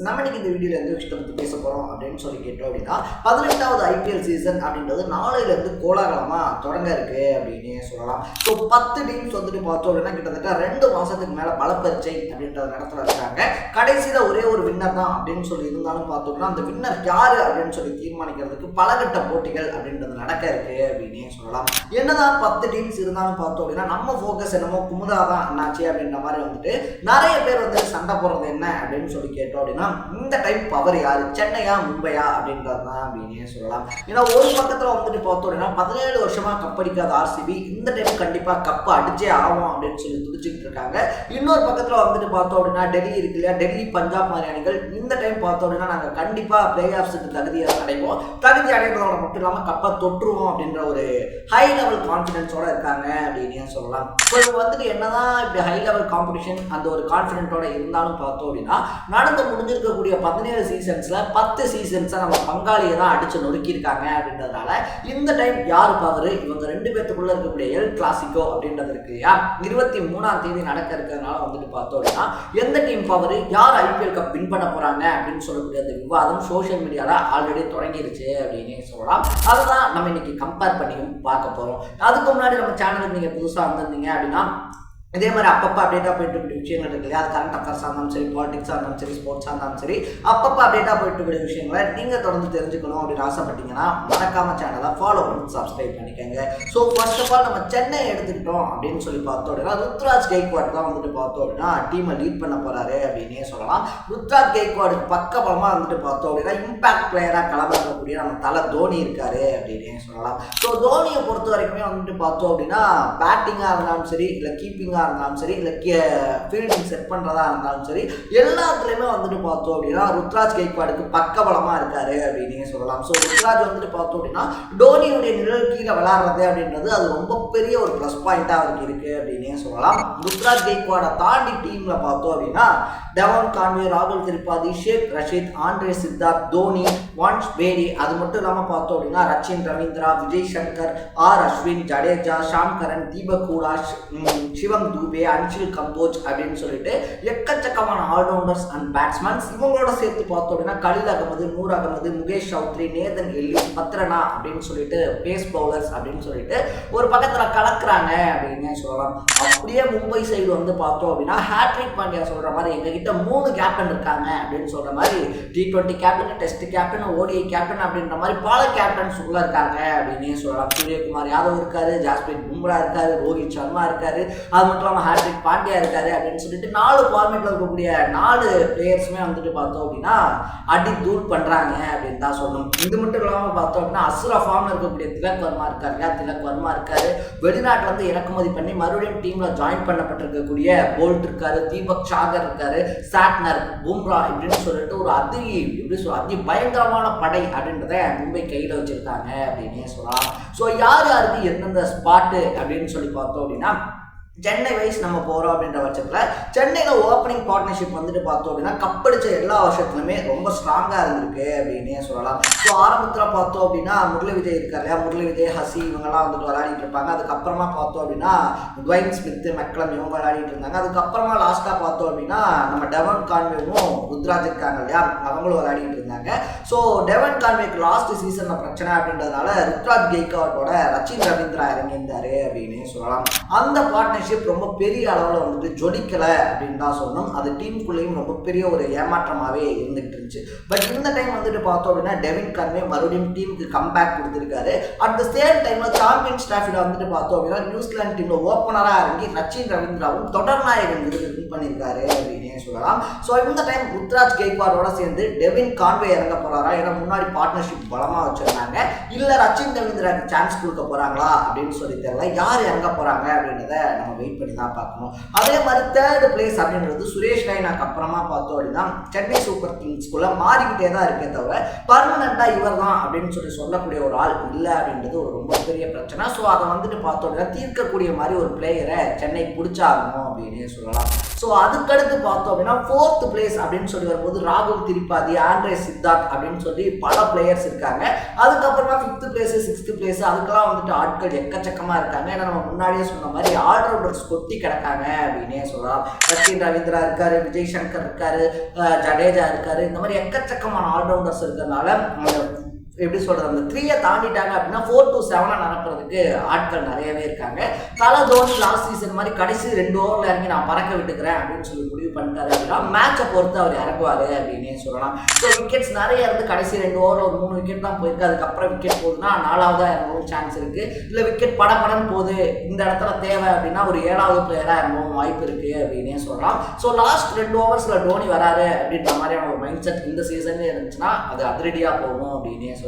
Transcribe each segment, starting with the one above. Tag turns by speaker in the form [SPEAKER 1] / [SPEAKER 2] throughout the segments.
[SPEAKER 1] நம்ம இன்னைக்கு இந்த வீடியோல எந்த விஷயத்தை பத்தி பேச போறோம் அப்படின்னு சொல்லி கேட்டோம் அப்படின்னா 18வது ஐபிஎல் சீசன் அப்படின்றது நாளையில இருந்து கோலாகலமா தொடங்க இருக்கு அப்படின்னு சொல்லலாம். ஸோ 10 டீம்ஸ் வந்துட்டு பார்த்தோம் அப்படின்னா கிட்டத்தட்ட 2 மாசத்துக்கு மேல பலப்பரிச்சை அப்படின்றத நடத்த இருக்காங்க. கடைசியில ஒரே ஒரு வின்னர் தான் அப்படின்னு சொல்லி இருந்தாலும் பார்த்தோம்னா அந்த வின்னர் யாரு அப்படின்னு சொல்லி தீர்மானிக்கிறதுக்கு பலகட்ட போட்டிகள் அப்படின்றது நடக்க இருக்கு அப்படின்னு சொல்லலாம். என்னதான் 10 டீம்ஸ் இருந்தாலும் பார்த்தோம் அப்படின்னா நம்ம ஃபோக்கஸ் என்னமோ குமுதாதான் என்னாச்சு அப்படின்ற மாதிரி வந்துட்டு நிறைய பேர் வந்து சண்டை போடுறது என்ன அப்படின்னு சொல்லி கேட்டோம் அப்படின்னா இந்த டைம் பவர் யாரு, சென்னையா மும்பையா அப்படின்றது தான் அப்படின்னு சொல்லலாம். ஏன்னா ஒரு பக்கத்துல வந்துட்டு பார்த்தோம் அப்படின்னா 17 வருஷமா கப்படிக்காத ஆர்சிபி இந்த டைம் கண்டிப்பா கப்பு அடிச்சே ஆகும் அப்படின்னு சொல்லி துடிச்சுக்கிட்டு இருக்காங்க. இன்னொரு பக்கத்துல வந்துட்டு பார்த்தோம் அப்படின்னா டெல்லி இருக்கு இல்லையா, டெல்லி பஞ்சாப் மாதிரி அணிகள் இந்த டைம் பார்த்தோம் அப்படின்னா நாங்க கண்டிப்பா பிளே ஆஃப்ஸுக்கு தகுதி அடைகிறதோட மட்டும் இல்லாம கப்பை தொற்றுவோம் அப்படின்ற ஒரு ஹை லெவல் கான்பிடன்ஸோட இருக்காங்க அப்படின்னு சொல்லலாம். இப்போ வந்துட்டு என்னதான் இப்படி ஹை லெவல் காம்படிஷன் அந்த ஒரு கான்பிடென்ட்டோட இருந்தாலும் பார்த்தோம் அப்படின்னா நடந்து முடிஞ்சிருக்கக்கூடிய 17 சீசன்ஸ்ல 10 சீசன்ஸை நம்ம பங்காளியை தான் அடிச்சு நொறுக்கியிருக்காங்க அப்படின்றதுனால இந்த டைம் யார் பவர், இவங்க 2 பேத்துக்குள்ள இருக்கக்கூடிய எல் கிளாசிக்கோ அப்படின்றது இருக்கு இல்லையா, 23ஆம் தேதி நடக்க இருக்கிறதுனால வந்துட்டு பார்த்தோம் அப்படின்னா எந்த டீம் பவர், யார் ஐபிஎல் கப் வின் பண்ண போறாங்க அப்படின்னு சொல்லக்கூடிய அந்த விவாதம் சோசியல் மீடியால ஆல்ரெடி தொடங்கிருச்சு அப்படின்னு சொல்லலாம். அதுதான் நம்ம இன்னைக்கு கம்பேர் பண்ணியும் பார்க்க போறோம். அதுக்கு முன்னாடி நம்ம சேனலுக்கு நீங்க புதுசா வந்திருந்தீங்க அப்படின்னா இதே மாதிரி அப்பப்போ அப்டேட்டாக போயிட்டு இருக்கக்கூடிய விஷயங்கள் இருக்கு இல்லையா, அது கரண்ட் அஃபேர்ஸாக இருந்தாலும் சரி, பாலிடிக்ஸாக இருந்தாலும் சரி, ஸ்போர்ட்ஸாக இருந்தாலும் சரி, அப்பப்போ அப்டேட்டாக போயிட்டு இருக்கக்கூடிய விஷயங்களை நீங்கள் தொடர்ந்து தெரிஞ்சுக்கணும் அப்படின்னு ஆசைப்பட்டீங்கன்னா மறக்காம சேனலை ஃபாலோ பண்ணி சப்ஸ்கிரைப் பண்ணிக்கோங்க. ஸோ ஃபர்ஸ்ட் ஆஃப் ஆல் நம்ம சென்னை எடுத்துக்கிட்டோம் அப்படின்னு சொல்லி பார்த்தோம் அப்படின்னா ருத்ராஜ் கெய்க்வாட் தான் வந்துட்டு பார்த்தோம் அப்படின்னா டீமை லீட் பண்ண போறாரு அப்படின்னே சொல்லலாம். ருத்ராஜ் கெய்க்வாடுக்கு பக்கபலமாக வந்துட்டு பார்த்தோம் அப்படின்னா இம்பாக்ட் பிளேயராக களமிறக்கக்கூடிய நம்ம தலை தோனி இருக்காரு அப்படின்னே சொல்லலாம். ஸோ தோனியை பொறுத்த வரைக்குமே வந்துட்டு பார்த்தோம் அப்படின்னா பேட்டிங்காக இருந்தாலும் சரி, இல்லை கீப்பிங்காக இருந்தாலும் சரி, இல்லை ஃபீல்டிங் செட் பண்றதா இருந்தாலும் சரி, எல்லாத்துலயுமே வந்துட்டு பார்த்தோம் அப்படின்னா ருத்ராஜ் கெய்க்வாடுக்கு பக்கபலமா இருக்காரு அப்படின்னு சொல்லலாம். ஸோ ருத்ராஜ் வந்துட்டு பார்த்தோம் அப்படின்னா டோனியுடைய நிழல் கீழே விளையாடுறது அப்படின்றது அது ரொம்ப பெரிய ஒரு ப்ளஸ் பாயிண்டா அவருக்கு இருக்கு அப்படின்னு சொல்லலாம். ருத்ராஜ் கெய்க்வாடை தாண்டி டீம்ல பார்த்தோம் அப்படின்னா டெவான் கான்வே, ராகுல் திரிபாதி, ஷேக் ரஷீத், ஆண்ட்ரே சித்தார்த், தோனி, வான்ஷ் பேரி, அது மட்டும் இல்லாமல் பார்த்தோம் அப்படின்னா ரச்சின் ரவீந்திரா, விஜய் சங்கர், ஆர் அஸ்வின், ஜடேஜா, ஷாம் கரன், தீபக் ஹூடா, சிவம் தூபே, அன்ஷில் கம்போஜ் அப்படின்னு சொல்லிட்டு எக்கச்சக்கமான ஆல்ரவுண்டர்ஸ் அண்ட் பேட்ஸ்மேன்ஸ் இவங்களோட சேர்த்து பார்த்தோம் அப்படின்னா கலில் அகமது, நூர் அகமது, முகேஷ் சௌத்ரி, நேதன் எல்லிஸ், பத்ரனா அப்படின்னு சொல்லிட்டு பேஸ் பவுலர்ஸ் அப்படின்னு சொல்லிட்டு ஒரு பக்கத்தில் கலக்குறாங்க அப்படின்னு சொல்லலாம். அப்படியே மும்பை சைடு வந்து பார்த்தோம் அப்படின்னா ஹேட்ரிக் பாண்டியா சொல்ற மாதிரி எங்ககிட்ட 3 கேப்டன் இருக்காங்க அப்படின்னு சொல்ற மாதிரி T20 captain, test captain, ODI captain அப்படின்ற மாதிரி பல கேப்டன்ஸ் உள்ள இருக்காங்க அப்படின்னு சொல்லலாம். சூரியகுமார் யாதவ் இருக்காரு, ஜாஸ்பிரிட் பும்ரா இருக்காரு, ரோஹித் சர்மா இருக்காரு, அது மட்டும் இல்லாமல் ஹார்திக் பாண்டியா இருக்காரு அப்படின்னு சொல்லிட்டு 4 ஃபார்மேட்ல இருக்கக்கூடிய 4 பிளேயர்ஸுமே வந்துட்டு பார்த்தோம் அப்படின்னா அடி தூள் பண்றாங்க அப்படின்னு தான் சொல்லணும். இது மட்டும் இல்லாமல் பார்த்தோம் அப்படின்னா அசுர ஃபார்ம்ல இருக்கக்கூடிய திலக் வர்மா இருக்காரு, வெளிநாட்டுல இருந்து இறக்குமதி பண்ணி மறுபடியும் டீம்ல ஜாயின் பண்ணப்பட்டிருக்கக்கூடிய போல்ட் இருக்காரு, தீபக் சாகர் இருக்காரு, சாட்னர், பும்ரா இப்படின்னு சொல்லிட்டு ஒரு அதி பயங்கரமான படை அப்படின்றத மும்பை கையில வச்சிருக்காங்க அப்படின்னு சொல்லலாம். ஸோ யாருக்கு எந்தெந்த ஸ்பாட்டு அப்படின்னு சொல்லி பார்த்தோம் அப்படின்னா சென்னை வைஸ் நம்ம போகிறோம் அப்படின்ற பட்சத்தில் சென்னையில் ஓப்பனிங் பார்ட்னர்ஷிப் வந்துட்டு பார்த்தோம் அப்படின்னா கப்படிச்ச எல்லா வருஷத்துலையுமே ரொம்ப ஸ்ட்ராங்காக இருந்திருக்கு அப்படின்னே சொல்லலாம். ஸோ ஆரம்பத்தில் பார்த்தோம் அப்படின்னா முரளி விஜய் இருக்கார் இல்லையா, முரளி விஜய், ஹசி இவங்கெல்லாம் வந்துட்டு விளையாடிட்டு இருப்பாங்க. அதுக்கப்புறமா பார்த்தோம் அப்படின்னா டுவைன் ஸ்மித், மெக்லம் இவங்க விளையாடிட்டு இருந்தாங்க. அதுக்கப்புறமா லாஸ்ட்டாக பார்த்தோம் அப்படின்னா நம்ம டெவான் கான்வேவும் ருத்ராஜ் இருக்காங்க இல்லையா, அவங்களும் விளையாடிட்டு இருந்தாங்க. ஸோ டெவான் கான்வேக்கு லாஸ்ட் சீசனில் பிரச்சனை அப்படின்றதுனால ருத்ராஜ் கெய்க்வாடோட ரச்சின் ரவீந்திரா இறங்கியிருந்தாரு அப்படின்னு சொல்லலாம். அந்த பார்ட்னர்ஷிப் ரொம்ப பெரிய அளவில் வந்துட்டு ஜொலிக்கலை அப்படின்னு தான் சொல்லணும். அது டீமுக்குள்ளேயும் ரொம்ப பெரிய ஒரு ஏமாற்றமாகவே இருந்துகிட்டு இருந்துச்சு. பட் இந்த டைம் வந்துட்டு பார்த்தோம் அப்படின்னா டெவின் கான்வே மறுபடியும் டீமுக்கு கம்பேக் கொடுத்துருக்காரு. அட் த சேம் டைம்ல சாம்பியன் ஸ்டாஃபில் வந்துட்டு பார்த்தோம் அப்படின்னா நியூசிலாந்து டீம்ல ஓப்பனராக இறங்கி ரச்சின் ரவீந்திராவும் தொடர் நாயகன் விருது வின் பண்ணியிருக்காரு அப்படின்னு சொல்லலாம். ஸோ இந்த டைம் ருத்ராஜ் கெய்க்வாடோட சேர்ந்து டெவின் கான்வே இறங்க போறாரா, ஏன்னா முன்னாடி பார்ட்னர்ஷிப் பலமா வச்சிருந்தாங்க, இல்ல ரச்சின் ரவீந்திராக்கு சான்ஸ் கொடுக்க போறாங்களா அப்படின்னு சொல்லி தெரியல. யார் இறங்க போறாங்க அப்படின்றத நம்ம நம்ம வெயிட் பண்ணி தான் பார்க்கணும். அதே மாதிரி தேர்ட் பிளேஸ் அப்படின்றது சுரேஷ் ரெய்னாக்கு அப்புறமா பார்த்தோம் அப்படின்னா சென்னை சூப்பர் கிங்ஸ்குள்ள மாறிக்கிட்டே தான் இருக்கே தவிர பர்மனண்டா இவர் தான் அப்படின்னு சொல்லக்கூடிய ஒரு ஆள் இல்லை அப்படின்றது ஒரு ரொம்ப பெரிய பிரச்சனை. ஸோ அதை வந்துட்டு பார்த்தோம் அப்படின்னா தீர்க்கக்கூடிய மாதிரி ஒரு பிளேயரை சென்னை பிடிச்சாகணும் அப்படின்னு சொல்லலாம். ஸோ அதுக்கடுத்து பார்த்தோம் அப்படின்னா ஃபோர்த் பிளேஸ் அப்படின்னு சொல்லி வரும்போது ராகுல் திரிபாதி, ஆண்ட்ரே சித்தார்த் அப்படின்னு சொல்லி பல பிளேயர்ஸ் இருக்காங்க. அதுக்கப்புறமா ஃபிஃப்த் பிளேஸ், சிக்ஸ்த் பிளேஸ் அதுக்கெல்லாம் வந்துட்டு ஆட்கள் எக்கச்சக்கமாக இருக்காங்க. ஏன்னா நம்ம முன்னாடியே சொன்ன மாதிரி ஆல்ரவுண்டர்ஸ் கொத்தி கிடக்காங்க அப்படின்னே சொல்லலாம். சச்சின் ரவீந்திரா இருக்காரு, விஜய் சங்கர் இருக்காரு, ஜடேஜா இருக்காரு, இந்த மாதிரி எக்கச்சக்கமான ஆல்ரவுண்டர்ஸ் இருக்கிறதுனால எப்படி சொல்றது, அந்த 3 தாண்டிட்டாங்க அப்படின்னா 4 to 7 நடக்கிறதுக்கு ஆட்கள் நிறையவே இருக்காங்க. தலை தோனி லாஸ்ட் சீசன் மாதிரி கடைசி 2 ஓவரில் இறங்கி நான் பறக்க விட்டுக்கிறேன் அப்படின்னு சொல்லி முடிவு பண்ணிட்டாரு அப்படின்னா மேட்சை பொறுத்து அவர் இறங்குவாரு அப்படின்னே சொல்லலாம். ஸோ விக்கெட்ஸ் நிறைய இருந்து கடைசி 2 ஓவரில் ஒரு 3 விக்கெட் தான் போயிருக்கு. அதுக்கப்புறம் விக்கெட் போகுதுன்னா 4வதா இறங்கவும் சான்ஸ் இருக்கு. இல்லை விக்கெட் படப்படன்னு போகுது, இந்த இடத்துல தேவை அப்படின்னா ஒரு 7வது பிளேயராக இறங்கவும் வாய்ப்பு இருக்கு அப்படின்னே சொல்லலாம். ஸோ லாஸ்ட் 2 ஓவர்ஸில் டோனி வராரு அப்படின்ற மாதிரியான ஒரு மைண்ட் செட் இந்த சீசன்ல இருந்துச்சுன்னா அது அதிரடியாக போகும் அப்படின்னே சொல்லலாம்.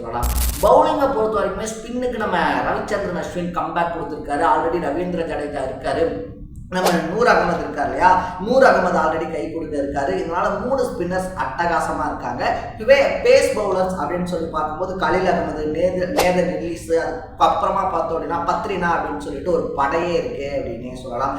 [SPEAKER 1] பவுலிங்கை பொறுத்த வரைக்குமே ஸ்பின்னுக்கு நம்ம ரவிச்சந்திரன் அஸ்வின் கம்பேக் கொடுத்துருக்காரு. ஆல்ரெடி ரவீந்திர ஜடேஜா இருக்காரு, நம்ம நூர் அகமது இருக்கார் இல்லையா, நூர் அகமது ஆல்ரெடி கை கொடுத்து இருக்காரு. இதனால 3 ஸ்பின்னர்ஸ் அட்டகாசமா இருக்காங்க. பேஸ் பவுலர்ஸ் அப்படின்னு சொல்லி பார்க்கும்போது கலில் அகமது, நேதர் நில்லிஸ், அப்புறமா பார்த்தோம் அப்படின்னா பத்ரினா அப்படின்னு சொல்லிட்டு ஒரு படையே இருக்கு அப்படின்னே சொல்லலாம்.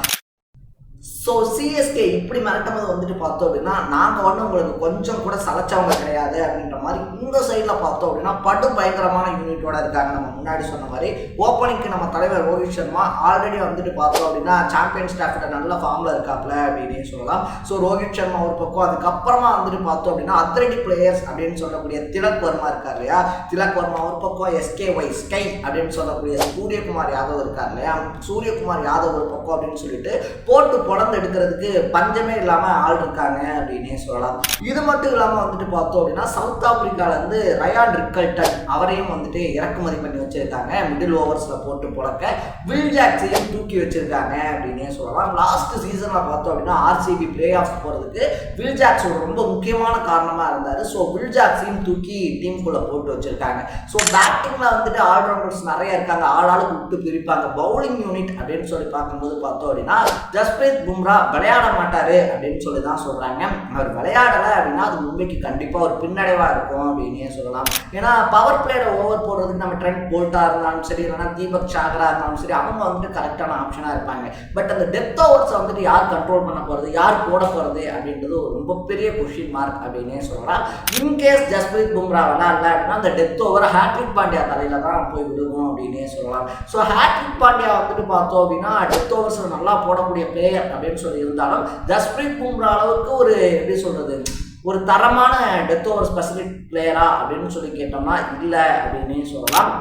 [SPEAKER 1] ஸோ சிஎஸ்கே இப்படி மிரட்டும் போது வந்துட்டு பார்த்தோம் அப்படின்னா நாங்கள் ஒன்றும் உங்களுக்கு கொஞ்சம் கூட சலைச்சவங்க கிடையாது அப்படின்ற மாதிரி இந்த சைடில் பார்த்தோம் அப்படின்னா படு பயங்கரமான யூனிட்டோட இருக்காங்க. நம்ம முன்னாடி சொன்ன மாதிரி ஓப்பனிங்க்கு நம்ம தலைவர் ரோஹித் சர்மா ஆல்ரெடி வந்துட்டு பார்த்தோம் அப்படின்னா சாம்பியன் ஸ்டாஃப்ல நல்ல ஃபார்மில் இருக்காப்ல அப்படின்னே சொல்லலாம். ஸோ ரோஹித் சர்மா ஒரு பக்கம், அதுக்கப்புறமா வந்துட்டு பார்த்தோம் அப்படின்னா அத்லெட்டிக் பிளேயர்ஸ் அப்படின்னு சொல்லக்கூடிய திலக் வர்மா இருக்கார் இல்லையா, திலக் வர்மா ஒரு பக்கம், SKY ஸ்கை அப்படின்னு சொல்லக்கூடிய சூரியகுமார் யாதவ் இருக்கார் இல்லையா, சூரியகுமார் யாதவ் ஒரு பக்கம் அப்படின்னு சொல்லிட்டு போட்டு பொழந்து எடுக்கிறதுக்கு பஞ்சமே இல்லாம ஆள் இருக்காங்க அப்படின்னே சொல்லலாம். இது மட்டும் இல்லாம வந்துட்டு பார்த்தோம் அப்படின்னா சவுத் ஆப்பிரிக்கால இருந்து ரயான் ரிக்கல்டன் அவரையும் வந்துட்டு இறக்குமதி பண்ணி வச்சிருக்காங்க. மிடில் ஓவர்ஸ்ல போட்டு பொழக்க வில் ஜாக்ஸையும் தூக்கி வச்சிருக்காங்க அப்படின்னே சொல்லலாம். லாஸ்ட் சீசன்ல பார்த்தோம் அப்படின்னா RCB பிளே ஆஃப் போறதுக்கு வில் ஜாக்ஸ் ஒரு ரொம்ப முக்கியமான காரணமா இருந்தாரு. ஸோ வில் ஜாக்ஸையும் தூக்கி டீமுக்குள்ள போட்டு வச்சிருக்காங்க. ஸோ பேட்டிங்ல வந்துட்டு ஆல்ரவுண்டர்ஸ் நிறைய இருக்காங்க, ஆளாளுக்கு விட்டு பிரிப்பாங்க. பவுலிங் யூனிட் அப்படின்னு சொல்லி பார்க்கும்போது பார்த்தோம் அப்படின்னா ஜஸ்பிரீத் பும்ரா விளையாட மாட்டாரு அப்படின்னு சொல்லி தான் சொல்றாங்க. அவர் விளையாடல அப்படின்னா அது மும்பைக்கு கண்டிப்பா ஒரு பின்னடைவா இருக்கும் அப்படின்னே சொல்லலாம். ஏன்னா பவர் பிளேயரை ஓவர் போடுறதுக்கு நம்ம ட்ரெண்ட் போல்ட்டா இருந்தாலும் சரி, இல்லைன்னா தீபக் சாகரா இருந்தாலும் சரி, அவங்க வந்துட்டு கரெக்டான ஆப்ஷனா இருப்பாங்க. பட் அந்த டெப்த் ஓவர்ஸ் வந்துட்டு யார் கண்ட்ரோல் பண்ண போறது, யார் போட போறது அப்படின்றது ஒரு ரொம்ப பெரிய கொஸ்டின் மார்க் அப்படின்னே சொல்லலாம். இன்கேஸ் ஜஸ்பிரீத் பும்ரா விளையாடல அப்படின்னா அந்த டெப்த் ஓவர் ஹாட்ரிக் பாண்டியா தலையில தான் போய் விடுவோம் அப்படின்னே சொல்லலாம். ஸோ ஹாட்ரிக் பாண்டியா வந்துட்டு பார்த்தோம் அப்படின்னா டெப்த் ஓவர்ஸ்ல நல்லா போடக்கூடிய பிளேயர் அப்படின்னு சொல்லி இருந்தாலும் ஜஸ்பிரீத் பும்ரா அளவுக்கு ஒரு எப்படி சொல்றது, ஒரு தரமான டெத் ஓவர் ஸ்பெசிபிக் பிளேயரா அப்படின்னு சொல்லி கேட்டோம்னா இல்லை அப்படின்னே சொல்லலாம்.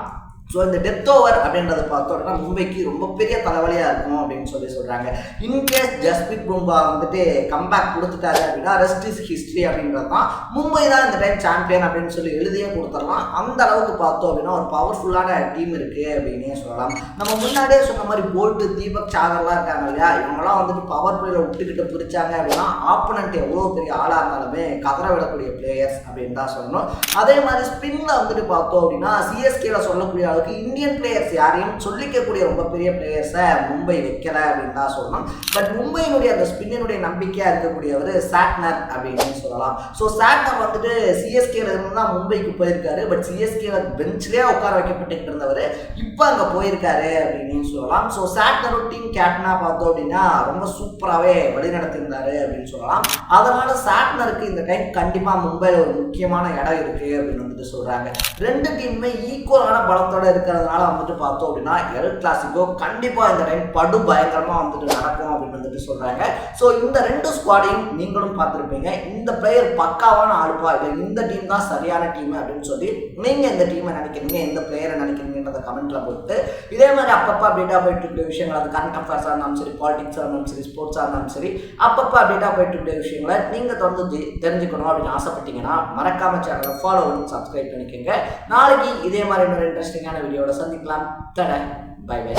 [SPEAKER 1] ஸோ இந்த டெத் ஓவர் அப்படின்றத பார்த்தோம்னா மும்பைக்கு ரொம்ப பெரிய தலைவலியாக இருக்கும் அப்படின்னு சொல்லி சொல்கிறாங்க. இன்கேஸ் ஜஸ்பிரீத் பும்ரா வந்துட்டு கம்பேக் கொடுத்துட்டாரு அப்படின்னா ரெஸ்ட் இஸ் ஹிஸ்ட்ரி அப்படின்றது தான். மும்பை தான் இந்த டைம் சாம்பியன் அப்படின்னு சொல்லி எழுதியே கொடுத்துடலாம். அந்த அளவுக்கு பார்த்தோம் அப்படின்னா ஒரு பவர்ஃபுல்லான டீம் இருக்குது அப்படின்னே சொல்லலாம். நம்ம முன்னாடியே சொன்ன மாதிரி போல்ட்டு, தீபக் சாகர்லாம் இருக்காங்க இல்லையா, இவங்கெல்லாம் வந்துட்டு பவர் பிளேயில் விட்டுக்கிட்டு பிடிச்சாங்க அப்படின்னா ஆப்போனண்ட் எவ்வளோ பெரிய ஆளாக இருந்தாலுமே கதற விடக்கூடிய பிளேயர்ஸ் அப்படின்னு தான் சொல்லணும். அதே மாதிரி ஸ்பின்ல வந்துட்டு பார்த்தோம் அப்படின்னா சிஎஸ்கேல சொல்லக்கூடிய இந்தியன் பிளேயர்ஸ் யாரையும் சொல்லிக்கக்கூடிய ரொம்ப பெரிய பிளேயர்ஸை மும்பை வைக்கல அப்படின்னு தான் சொல்லணும். பட் மும்பையினுடைய அந்த ஸ்பின்னினுடைய நம்பிக்கையாக இருக்கக்கூடியவர் சாட்னர் அப்படின்னு சொல்லலாம். ஸோ சாட்னர் வந்துட்டு சிஎஸ்கேல இருந்து தான் மும்பைக்கு போயிருக்காரு. பட் சிஎஸ்கேல பெஞ்சிலே உட்கார வைக்கப்பட்டு இருந்தவர் இப்போ அங்கே போயிருக்காரு அப்படின்னு சொல்லலாம். ஸோ சாட்னரும் டீம் கேப்டனாக பார்த்தோம் அப்படின்னா ரொம்ப சூப்பராகவே வழிநடத்தியிருந்தாரு அப்படின்னு சொல்லலாம். அதனால சாட்னருக்கு இந்த டைம் கண்டிப்பாக மும்பையில் ஒரு முக்கியமான இடம் இருக்கு அப்படின்னு வந்துட்டு சொல்றாங்க. ரெண்டு டீமுமே ஈக்குவலான பலத்தோட இருக்கிறதுனால வந்துட்டு பார்த்தோம் அப்படின்னா எல் கிளாசிக்கோ கண்டிப்பா இந்த டைம் படு பயங்கரமா வந்துட்டு நடக்கும் அப்படின்னு வந்துட்டு சொல்றாங்க. ஸோ இந்த 2 ஸ்குவாடையும் நீங்களும் பார்த்துருப்பீங்க. இந்த பிளேயர் பக்காவான ஆளுப்பா, இல்லை இந்த டீம் தான் சரியான டீம் அப்படின்னு சொல்லி நீங்க இந்த டீமை நினைக்கிறீங்க, எந்த பிளேயரை நினைக்கிறீங்கன்றத கமெண்ட்ல போட்டு இதே மாதிரி அப்பப்போ அப்டேட்டா போயிட்டு இருக்கிற விஷயங்கள், அது கரண்ட் அஃபேர்ஸாக இருந்தாலும் சரி, பாலிடிக்ஸாக இருந்தாலும் சரி, ஸ்போர்ட்ஸாக இருந்தாலும் சரி, அப்பப்போ அப்டேட்டா போயிட்டு இருக்கிற விஷயங்களை நீங்க தொடர்ந்து தெரிஞ்சுக்கணும் அப்படின்னு ஆசைப்பட்டீங்கன்னா மறக்காம சேனலை ஃபாலோ பண்ணி சப்ஸ்கிரைப் பண்ணிக்கோங்க. நாளைக்கு இதே மாதிரி இன்னொரு இன்ட்ரெஸ்டிங்கான வீடியோட சந்திக்கலாம். Bye by.